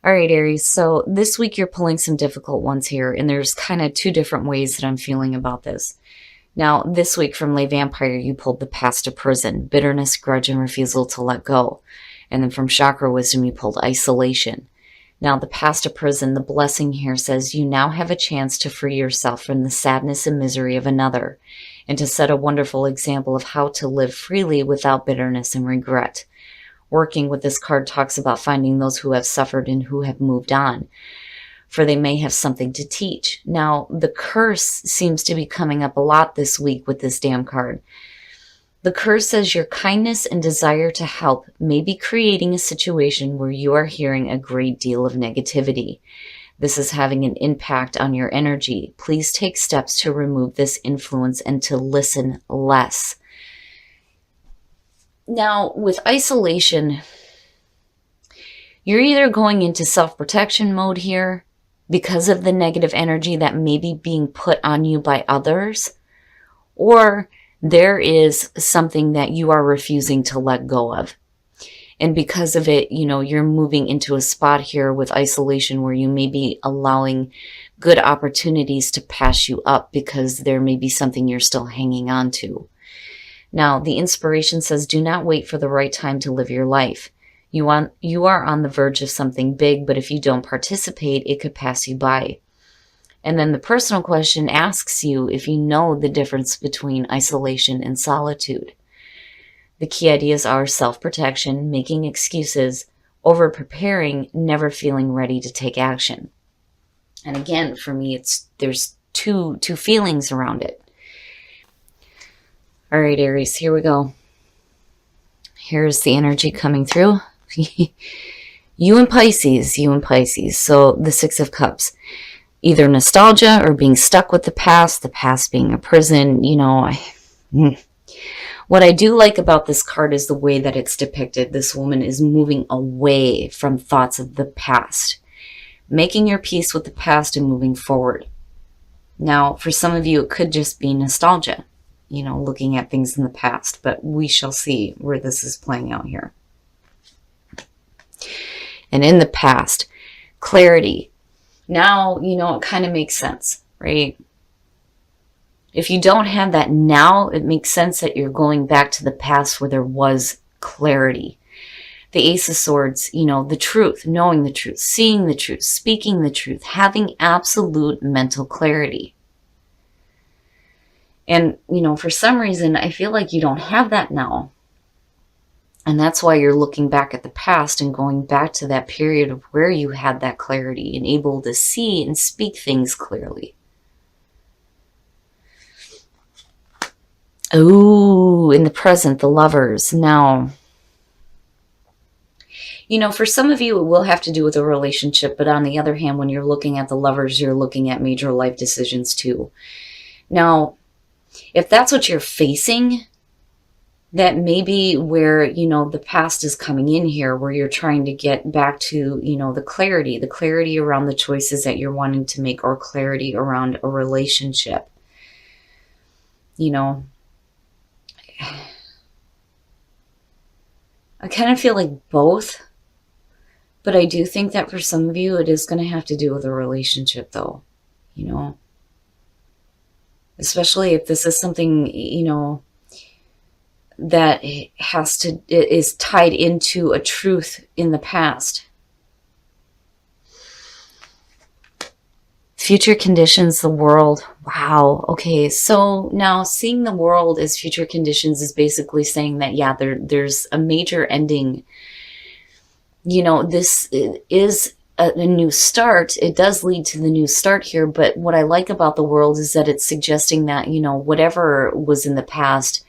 All right, Aries. So this week you're pulling some difficult ones here, and there's kind of two different ways that I'm feeling about this. Now, this week from Lay Vampire, you pulled the past to prison, bitterness, grudge, and refusal to let go. And then from Chakra Wisdom, you pulled isolation. Now, the past to prison, the blessing here says you now have a chance to free yourself from the sadness and misery of another, and to set a wonderful example of how to live freely without bitterness and regret. Working with this card talks about finding those who have suffered and who have moved on, for they may have something to teach. Now, the curse seems to be coming up a lot this week with this damn card. The curse says your kindness and desire to help may be creating a situation where you are hearing a great deal of negativity. This is having an impact on your energy. Please take steps to remove this influence and to listen less. Now, with isolation, you're either going into self-protection mode here because of the negative energy that may be being put on you by others, or there is something that you are refusing to let go of. And because of it, you're moving into a spot here with isolation where you may be allowing good opportunities to pass you up because there may be something you're still hanging on to. Now, the inspiration says, do not wait for the right time to live your life. You are on the verge of something big, but if you don't participate, it could pass you by. And then the personal question asks you if you know the difference between isolation and solitude. The key ideas are self-protection, making excuses, over-preparing, never feeling ready to take action. And again, for me, there's two feelings around it. All right, Aries, here we go. Here's the energy coming through. You and Pisces. So the Six of Cups. Either nostalgia or being stuck with the past being a prison. What I do like about this card is the way that it's depicted. This woman is moving away from thoughts of the past, making your peace with the past and moving forward. Now, for some of you, it could just be nostalgia, looking at things in the past, but we shall see where this is playing out here. And in the past, clarity. Now, it kind of makes sense, right? If you don't have that now, it makes sense that you're going back to the past where there was clarity. The Ace of Swords, the truth, knowing the truth, seeing the truth, speaking the truth, having absolute mental clarity. And, for some reason, I feel like you don't have that now. And that's why you're looking back at the past and going back to that period of where you had that clarity and able to see and speak things clearly. Oh, in the present, the Lovers. Now, for some of you, it will have to do with a relationship. But on the other hand, when you're looking at the Lovers, you're looking at major life decisions too. Now, if that's what you're facing, that may be where, the past is coming in here, where you're trying to get back to, the clarity around the choices that you're wanting to make, or clarity around a relationship. I kind of feel like both, but I do think that for some of you, it is going to have to do with a relationship though, especially if this is something, that is tied into a truth in the past. Future conditions, the world. Wow. Okay. So now seeing the world as future conditions is basically saying that, yeah, there's a major ending. This is a new start. It does lead to the new start here. But what I like about the world is that it's suggesting that, whatever was in the past,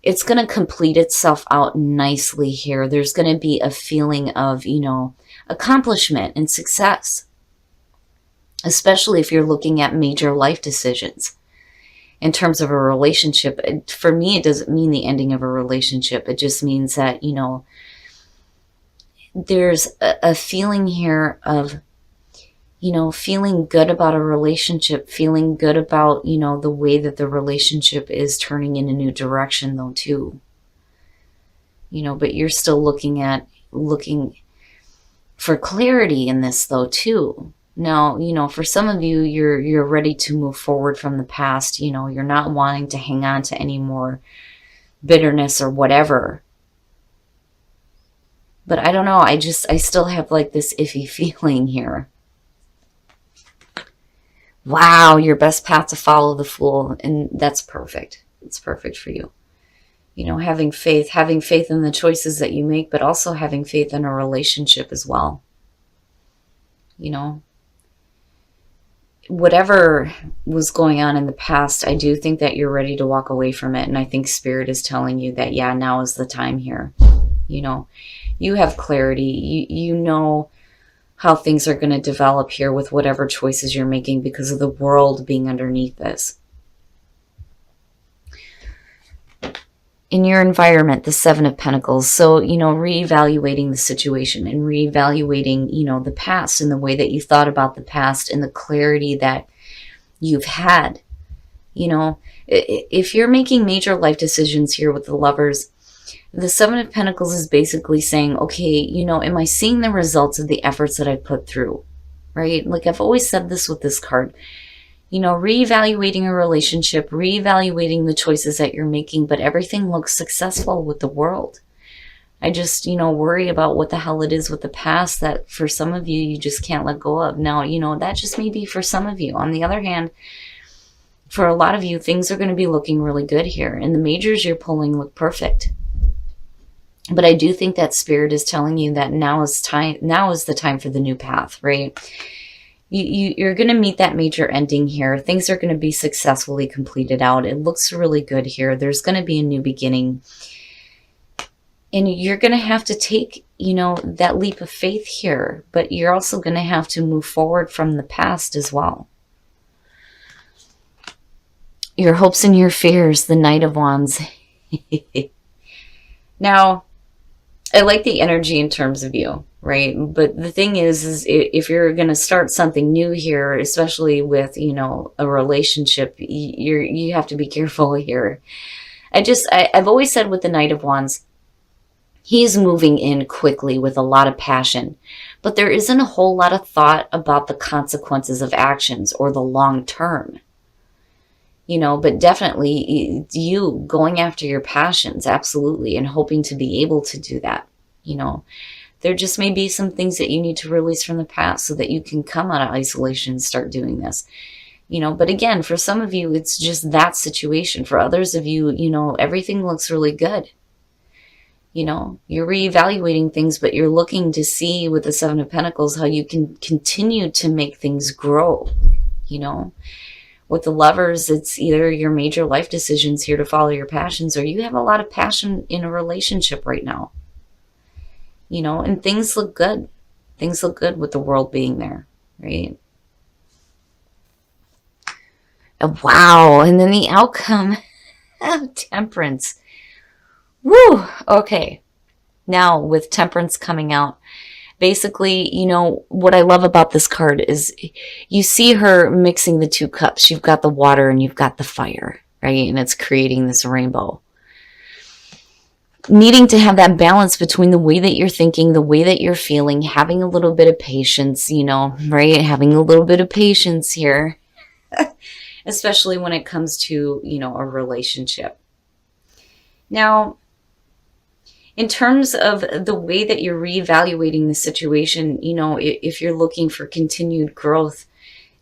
it's going to complete itself out nicely here. There's going to be a feeling of, accomplishment and success, especially if you're looking at major life decisions. In terms of a relationship, for me, it doesn't mean the ending of a relationship. It just means that, there's a feeling here of, feeling good about a relationship, feeling good about, the way that the relationship is turning in a new direction though too. But you're still looking for clarity in this though too. Now, for some of you, you're ready to move forward from the past. You're not wanting to hang on to any more bitterness or whatever. But I don't know, I still have like this iffy feeling here. Wow, your best path to follow, the Fool, and that's perfect. It's perfect for you. Having faith in the choices that you make, but also having faith in a relationship as well. Whatever was going on in the past, I do think that you're ready to walk away from it. And I think Spirit is telling you that, yeah, now is the time here. You have clarity. You know how things are going to develop here with whatever choices you're making because of the world being underneath this. In your environment, the Seven of Pentacles. So, reevaluating the situation and reevaluating, the past and the way that you thought about the past and the clarity that you've had. If you're making major life decisions here with the Lovers, the Seven of Pentacles is basically saying, okay, am I seeing the results of the efforts that I put through, right? Like I've always said this with this card, reevaluating a relationship, reevaluating the choices that you're making, but everything looks successful with the world. I just, worry about what the hell it is with the past that for some of you, you just can't let go of. Now, that just may be for some of you. On the other hand, for a lot of you, things are going to be looking really good here. And the majors you're pulling look perfect. But I do think that Spirit is telling you that now is the time for the new path, right? You're going to meet that major ending here. Things are going to be successfully completed out. It looks really good here. There's going to be a new beginning. And you're going to have to take, that leap of faith here. But you're also going to have to move forward from the past as well. Your hopes and your fears, the Knight of Wands. Now, I like the energy in terms of you, right? But the thing is if you're going to start something new here, especially with, a relationship, you have to be careful here. I've always said with the Knight of Wands, he's moving in quickly with a lot of passion, but there isn't a whole lot of thought about the consequences of actions or the long term. But definitely you going after your passions, absolutely, and hoping to be able to do that. There just may be some things that you need to release from the past so that you can come out of isolation and start doing this. But again, for some of you, it's just that situation. For others of you, everything looks really good. You're reevaluating things, but you're looking to see with the Seven of Pentacles how you can continue to make things grow, With the Lovers, it's either your major life decisions here to follow your passions, or you have a lot of passion in a relationship right now. And things look good. Things look good with the World being there, right? Wow. And then the outcome of Temperance. Woo. Okay. Now with Temperance coming out, basically, what I love about this card is you see her mixing the two cups. You've got the water and you've got the fire, right? And it's creating this rainbow. Needing to have that balance between the way that you're thinking, the way that you're feeling, having a little bit of patience, right? Having a little bit of patience here, especially when it comes to, a relationship. Now, in terms of the way that you're reevaluating the situation, if you're looking for continued growth,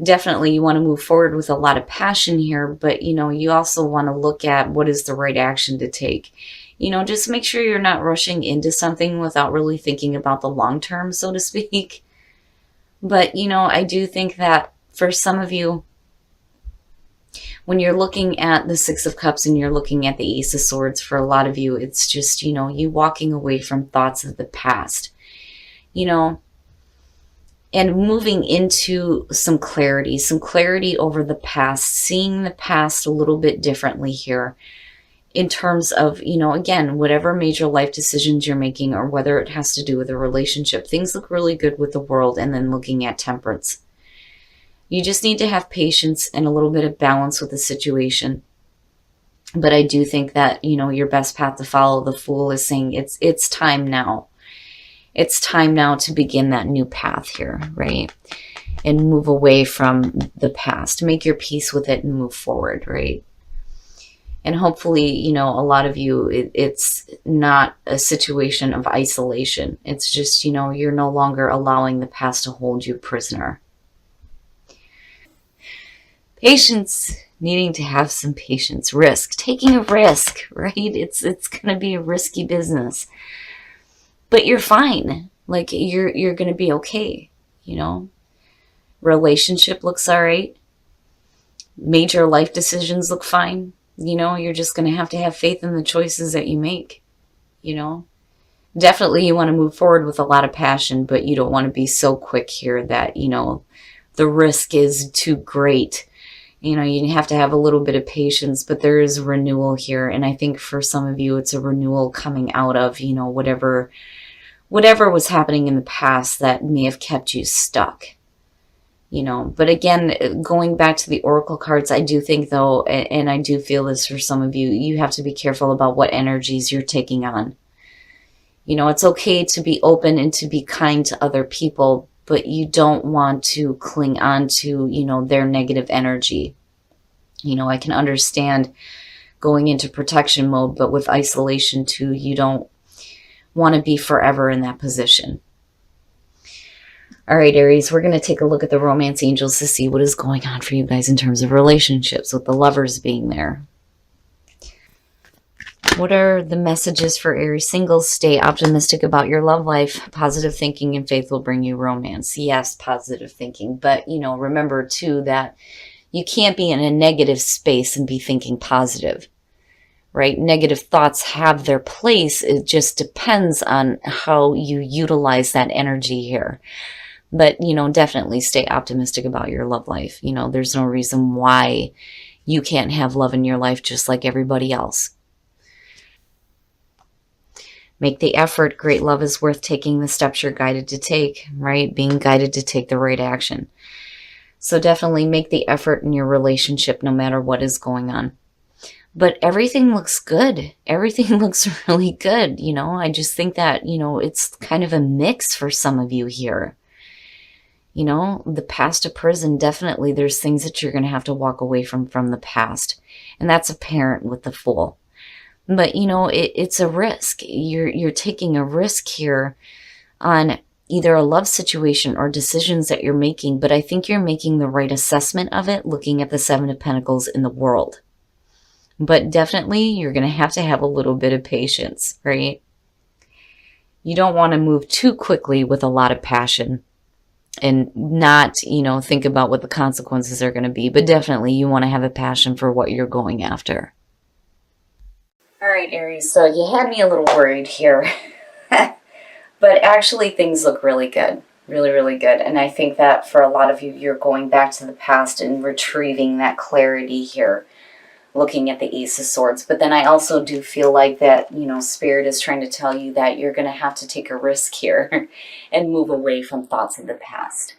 definitely you want to move forward with a lot of passion here, but, you also want to look at what is the right action to take. Just make sure you're not rushing into something without really thinking about the long term, so to speak. But, I do think that for some of you, when you're looking at the Six of Cups and you're looking at the Ace of Swords, for a lot of you, it's just, you walking away from thoughts of the past, and moving into some clarity over the past, seeing the past a little bit differently here in terms of, again, whatever major life decisions you're making or whether it has to do with a relationship. Things look really good with the World, and then looking at Temperance. You just need to have patience and a little bit of balance with the situation. But I do think that, your best path to follow, the Fool, is saying it's time now. It's time now to begin that new path here, right? And move away from the past. Make your peace with it and move forward, right? And hopefully, you know, a lot of you, it's not a situation of isolation. It's just, you know, you're no longer allowing the past to hold you prisoner. Patience, needing to have some patience. Risk, taking a risk, right? It's going to be a risky business. But you're fine. Like you're going to be okay, you know? Relationship looks all right. Major life decisions look fine. You know, you're just going to have faith in the choices that you make, you know? Definitely you want to move forward with a lot of passion, but you don't want to be so quick here that, you know, the risk is too great. You know, you have to have a little bit of patience, but there is renewal here. And I think for some of you, it's a renewal coming out of, you know, whatever was happening in the past that may have kept you stuck. You know, but again, going back to the oracle cards, I do think though, and I do feel this for some of you, you have to be careful about what energies you're taking on. You know, it's okay to be open and to be kind to other people, but you don't want to cling on to, you know, their negative energy. You know, I can understand going into protection mode, but with isolation too, you don't want to be forever in that position. All right, Aries, we're going to take a look at the romance angels to see what is going on for you guys in terms of relationships, with the lovers being there. What are the messages for Aries singles? Stay optimistic about your love life. Positive thinking and faith will bring you romance. Yes, positive thinking. But, you know, remember, too, that you can't be in a negative space and be thinking positive, right? Negative thoughts have their place. It just depends on how you utilize that energy here. But, you know, definitely stay optimistic about your love life. You know, there's no reason why you can't have love in your life just like everybody else. Make the effort. Great love is worth taking the steps you're guided to take, right? Being guided to take the right action. So definitely make the effort in your relationship no matter what is going on. But everything looks good. Everything looks really good. You know, I just think that, you know, it's kind of a mix for some of you here. You know, the past of prison, definitely there's things that you're going to have to walk away from the past. And that's apparent with the Fool. But, you know, it's a risk. You're taking a risk here on either a love situation or decisions that you're making. But I think you're making the right assessment of it, looking at the Seven of Pentacles in the world. But definitely you're going to have a little bit of patience, right? You don't want to move too quickly with a lot of passion and not, you know, think about what the consequences are going to be. But definitely you want to have a passion for what you're going after. All right, Aries, so you had me a little worried here. But actually things look really good. Really, really good. And I think that for a lot of you, you're going back to the past and retrieving that clarity here, looking at the Ace of Swords. But then I also do feel like that, you know, Spirit is trying to tell you that you're going to have to take a risk here and move away from thoughts of the past,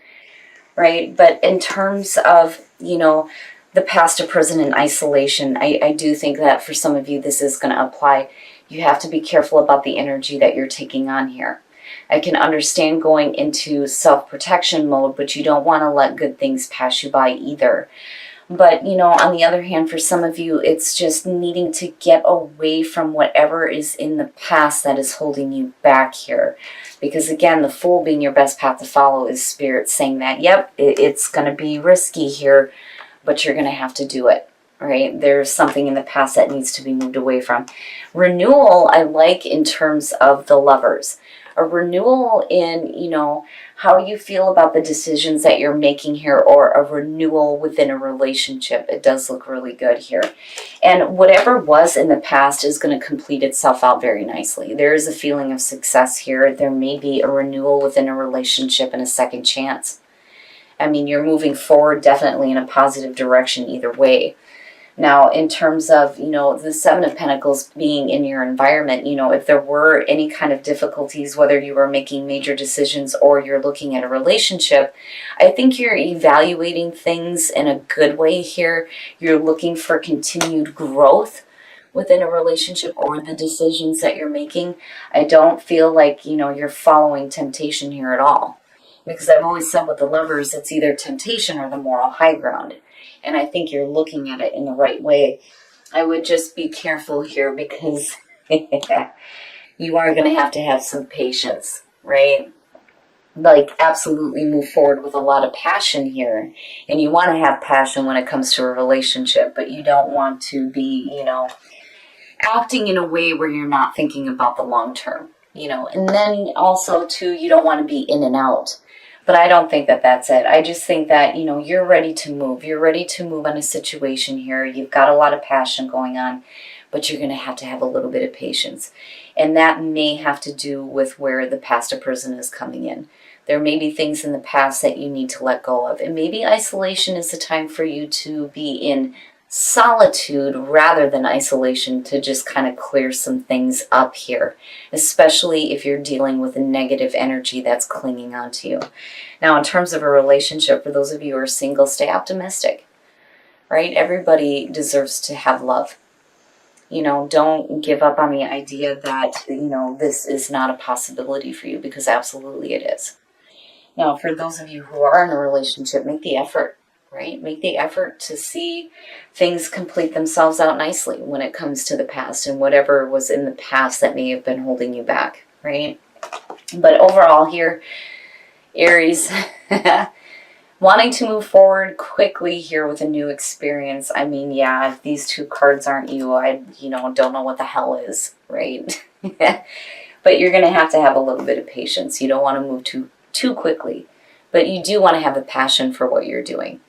right? But in terms of, you know, the past of prison and isolation, I do think that for some of you, this is going to apply. You have to be careful about the energy that you're taking on here. I can understand going into self-protection mode, but you don't want to let good things pass you by either. But, you know, on the other hand, for some of you, it's just needing to get away from whatever is in the past that is holding you back here. Because, again, the Fool being your best path to follow is Spirit saying that, yep, it's going to be risky here, but you're going to have to do it, right? There's something in the past that needs to be moved away from. Renewal, I like in terms of the lovers. A renewal in, you know, how you feel about the decisions that you're making here, or a renewal within a relationship. It does look really good here. And whatever was in the past is going to complete itself out very nicely. There is a feeling of success here. There may be a renewal within a relationship and a second chance. I mean, you're moving forward definitely in a positive direction either way. Now, in terms of, you know, the Seven of Pentacles being in your environment, you know, if there were any kind of difficulties, whether you were making major decisions or you're looking at a relationship, I think you're evaluating things in a good way here. You're looking for continued growth within a relationship or the decisions that you're making. I don't feel like, you're following temptation here at all. Because I've always said with the Lovers, it's either temptation or the moral high ground. And I think you're looking at it in the right way. I would just be careful here because you are going to have some patience, right? Like, absolutely move forward with a lot of passion here. And you want to have passion when it comes to a relationship, but you don't want to be, acting in a way where you're not thinking about the long term, And then also, too, you don't want to be in and out. But I don't think that that's it. I just think that, you're ready to move. You're ready to move on a situation here. You've got a lot of passion going on, but you're going to have a little bit of patience. And that may have to do with where the past person is coming in. There may be things in the past that you need to let go of. And maybe isolation is the time for you to be in solitude rather than isolation, to just kind of clear some things up here, especially if you're dealing with a negative energy that's clinging onto you. Now, in terms of a relationship, for those of you who are single, stay optimistic, right? Everybody deserves to have love. Don't give up on the idea that, this is not a possibility for you, because absolutely it is. Now, for those of you who are in a relationship, make the effort, right? Make the effort to see things complete themselves out nicely when it comes to the past and whatever was in the past that may have been holding you back, right? But overall here, Aries, wanting to move forward quickly here with a new experience. I mean, yeah, if these two cards aren't you, I, don't know what the hell is, right? But you're going to have a little bit of patience. You don't want to move too quickly, but you do want to have a passion for what you're doing.